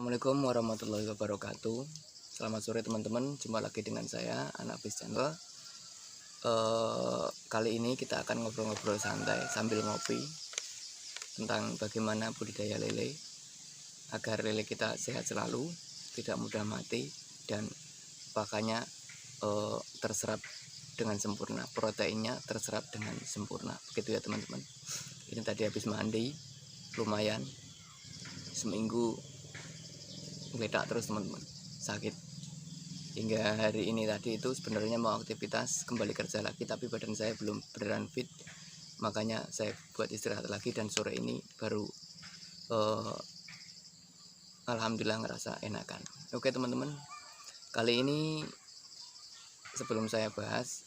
Assalamualaikum warahmatullahi wabarakatuh. Selamat sore teman-teman, jumpa lagi dengan saya Anabis Channel. Kali ini kita akan ngobrol-ngobrol santai sambil ngopi tentang bagaimana budidaya lele agar lele kita sehat selalu, tidak mudah mati, dan pakannya terserap dengan sempurna, proteinnya terserap dengan sempurna. Begitu ya teman-teman. Ini tadi habis mandi, lumayan seminggu geledak terus teman-teman, sakit hingga hari ini. Tadi itu sebenarnya mau aktivitas kembali kerja lagi, tapi badan saya belum beneran fit, makanya saya buat istirahat lagi, dan sore ini baru alhamdulillah ngerasa enakan. Oke teman-teman, kali ini sebelum saya bahas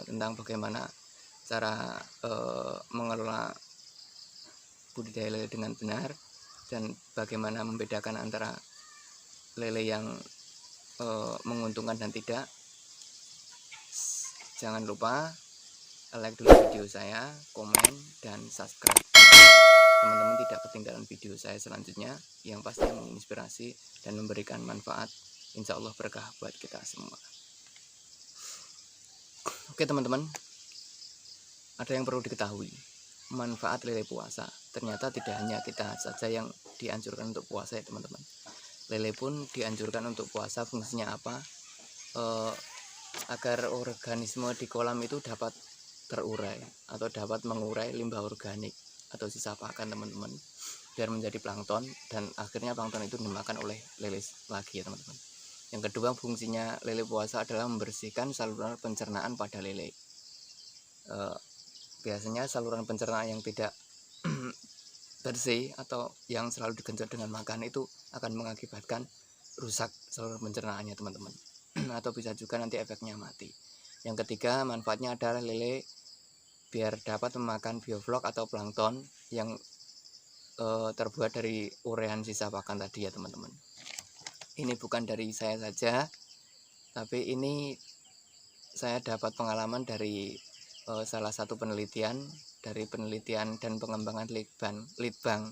tentang bagaimana cara mengelola budidaya lele dengan benar dan bagaimana membedakan antara lele yang menguntungkan dan tidak, jangan lupa like dulu video saya, komen, dan subscribe. Teman-teman tidak ketinggalan video saya selanjutnya yang pasti menginspirasi dan memberikan manfaat, insya Allah berkah buat kita semua. Oke teman-teman, ada yang perlu diketahui, manfaat lele puasa ternyata tidak hanya kita saja yang dianjurkan untuk puasa ya teman-teman. Lele pun dianjurkan untuk puasa. Fungsinya apa? Agar organisme di kolam itu dapat terurai atau dapat mengurai limbah organik atau sisa pakan teman-teman, biar menjadi plankton, dan akhirnya plankton itu dimakan oleh lele lagi ya teman-teman. Yang kedua, fungsinya lele puasa adalah membersihkan saluran pencernaan pada lele. Biasanya saluran pencernaan yang tidak bersih atau yang selalu digenjot dengan makan itu akan mengakibatkan rusak saluran pencernaannya teman-teman, atau bisa juga nanti efeknya mati. Yang ketiga, manfaatnya adalah lele biar dapat memakan bioflok atau plankton yang terbuat dari urean sisa pakan tadi ya teman-teman. Ini bukan dari saya saja, tapi ini saya dapat pengalaman dari salah satu penelitian dari penelitian dan pengembangan Litbang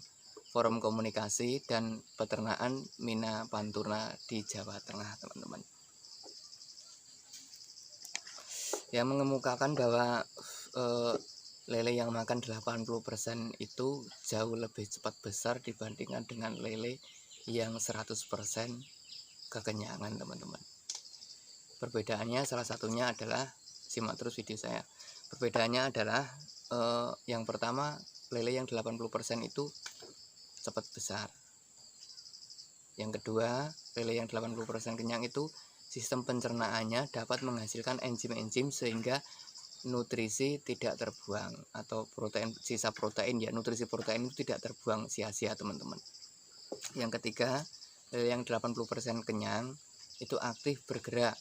Forum Komunikasi dan Peternakan Mina Panturna di Jawa Tengah teman-teman, yang mengemukakan bahwa lele yang makan 80% itu jauh lebih cepat besar dibandingkan dengan lele yang 100% kekenyangan teman-teman. Perbedaannya salah satunya adalah, simak terus video saya. Perbedaannya adalah yang pertama, lele yang 80% itu cepat besar. Yang kedua, lele yang 80% kenyang itu sistem pencernaannya dapat menghasilkan enzim-enzim sehingga nutrisi tidak terbuang, atau protein, sisa protein ya, nutrisi protein itu tidak terbuang sia-sia teman-teman. Yang ketiga, lele yang 80% kenyang itu aktif bergerak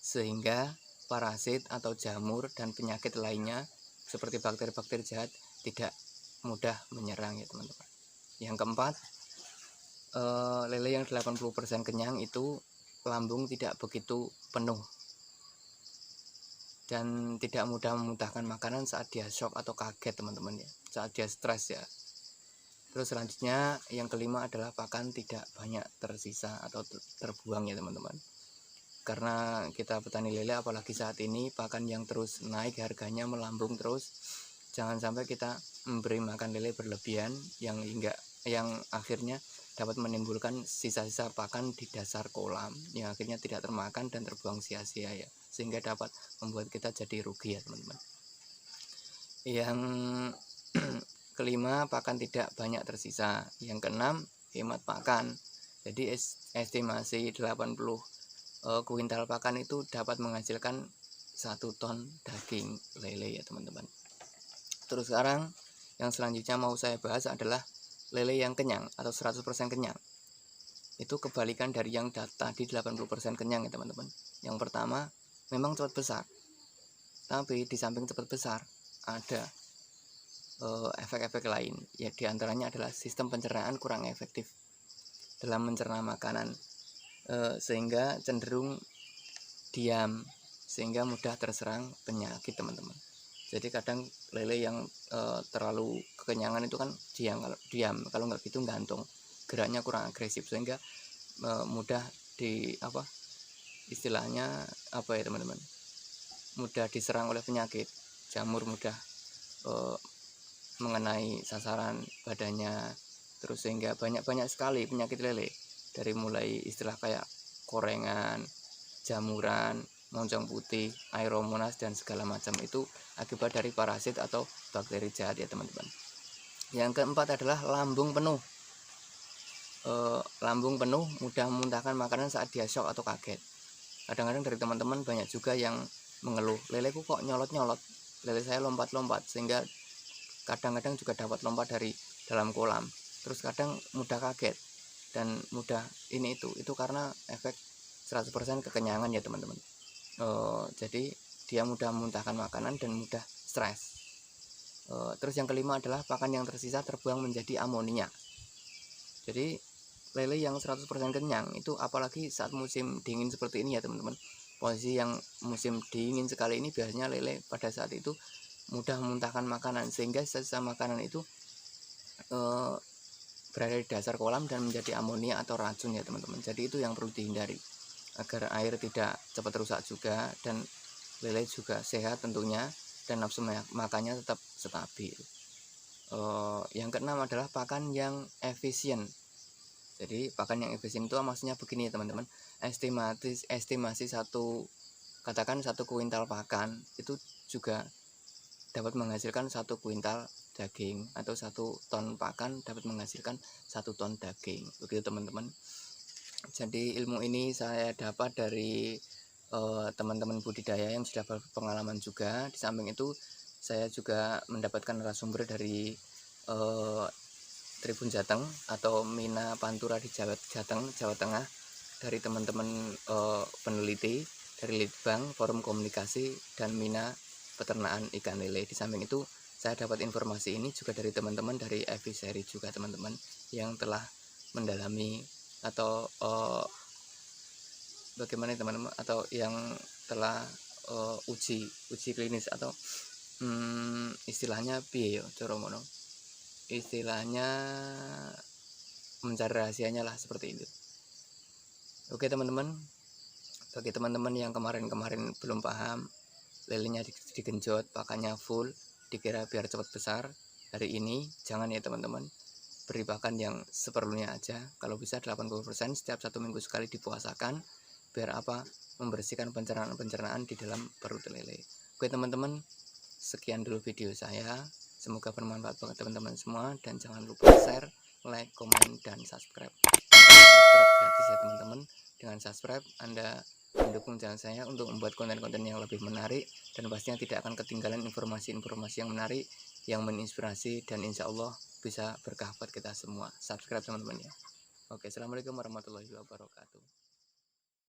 sehingga parasit atau jamur dan penyakit lainnya seperti bakteri-bakteri jahat tidak mudah menyerang ya teman-teman. Yang keempat, lele yang 80% kenyang itu lambung tidak begitu penuh dan tidak mudah memuntahkan makanan saat dia shock atau kaget teman-teman ya, saat dia stres ya. Terus selanjutnya yang kelima adalah pakan tidak banyak tersisa atau terbuang ya teman-teman. Karena kita petani lele, apalagi saat ini pakan yang terus naik harganya, melambung terus, jangan sampai kita memberi makan lele berlebihan yang akhirnya dapat menimbulkan sisa-sisa pakan di dasar kolam yang akhirnya tidak termakan dan terbuang sia-sia ya, sehingga dapat membuat kita jadi rugi ya teman-teman. Yang kelima, pakan tidak banyak tersisa. Yang keenam, hemat pakan. Jadi estimasi 80 kuintal pakan itu dapat menghasilkan 1 ton daging lele ya teman-teman. Terus sekarang yang selanjutnya mau saya bahas adalah lele yang kenyang atau 100% kenyang. Itu kebalikan dari yang tadi 80% kenyang ya teman-teman. Yang pertama, memang cepat besar, tapi di samping cepat besar ada efek-efek lain ya, diantaranya adalah sistem pencernaan kurang efektif dalam mencerna makanan, sehingga cenderung diam, sehingga mudah terserang penyakit teman-teman. Jadi kadang lele yang terlalu kekenyangan itu kan diam, kalau nggak gitu gantung. geraknya kurang agresif sehingga mudah istilahnya ya teman-teman, mudah diserang oleh penyakit. Jamur mudah mengenai sasaran badannya, terus sehingga banyak sekali penyakit lele, dari mulai istilah kayak korengan, jamuran, moncong putih, aeromonas, dan segala macam itu akibat dari parasit atau bakteri jahat ya teman-teman. Yang keempat adalah lambung penuh. Lambung penuh mudah memuntahkan makanan saat dia shock atau kaget. Kadang-kadang dari teman-teman banyak juga yang mengeluh, leleku kok nyolot-nyolot, lele saya lompat-lompat, sehingga kadang-kadang juga dapat lompat dari dalam kolam, terus kadang mudah kaget dan mudah itu karena efek 100% kekenyangan ya teman-teman. Jadi dia mudah memuntahkan makanan dan mudah stres. Terus yang kelima adalah pakan yang tersisa terbuang menjadi amonia. Jadi lele yang 100% kenyang itu, apalagi saat musim dingin seperti ini ya teman-teman, posisi yang musim dingin sekali ini, biasanya lele pada saat itu mudah memuntahkan makanan, sehingga sisa makanan itu berada di dasar kolam dan menjadi amonia atau racun ya teman-teman. Jadi itu yang perlu dihindari agar air tidak cepat rusak juga, dan lele juga sehat tentunya, dan nafsu makannya tetap stabil. Yang keenam adalah pakan yang efisien. Jadi pakan yang efisien itu maksudnya begini ya teman-teman, estimasi katakan 1 kuintal pakan itu juga dapat menghasilkan 1 kuintal daging, atau 1 ton pakan dapat menghasilkan 1 ton daging, begitu teman-teman. Jadi ilmu ini saya dapat dari teman-teman budidaya yang sudah berpengalaman juga. Di samping itu saya juga mendapatkan narasumber dari Tribun Jateng atau Mina Pantura di Jateng, Jawa Tengah, dari teman-teman peneliti dari Litbang, Forum Komunikasi, dan Mina Peternakan Ikan Lele. Di samping itu saya dapat informasi ini juga dari teman-teman dari Aviary juga teman-teman, yang telah mendalami atau bagaimana teman-teman, atau yang telah uji klinis, atau istilahnya piye yo cara ngono, istilahnya mencari rahasianya lah, seperti itu. Oke teman-teman, bagi teman-teman yang kemarin belum paham, lelenya digenjot, pakannya full, dikira biar cepat besar, hari ini jangan ya teman-teman, beri pakan yang seperlunya aja. Kalau bisa 80% setiap 1 minggu sekali dipuasakan, biar membersihkan pencernaan di dalam perut lele. Oke teman-teman, sekian dulu video saya, semoga bermanfaat bagi teman-teman semua, dan jangan lupa share, like, komen, dan subscribe. Subscribe gratis ya teman-teman. Dengan subscribe Anda mendukung channel saya untuk membuat konten-konten yang lebih menarik, dan pastinya tidak akan ketinggalan informasi-informasi yang menarik, yang menginspirasi, dan insya Allah bisa berkah buat kita semua. Subscribe teman-teman ya. Oke, assalamualaikum warahmatullahi wabarakatuh.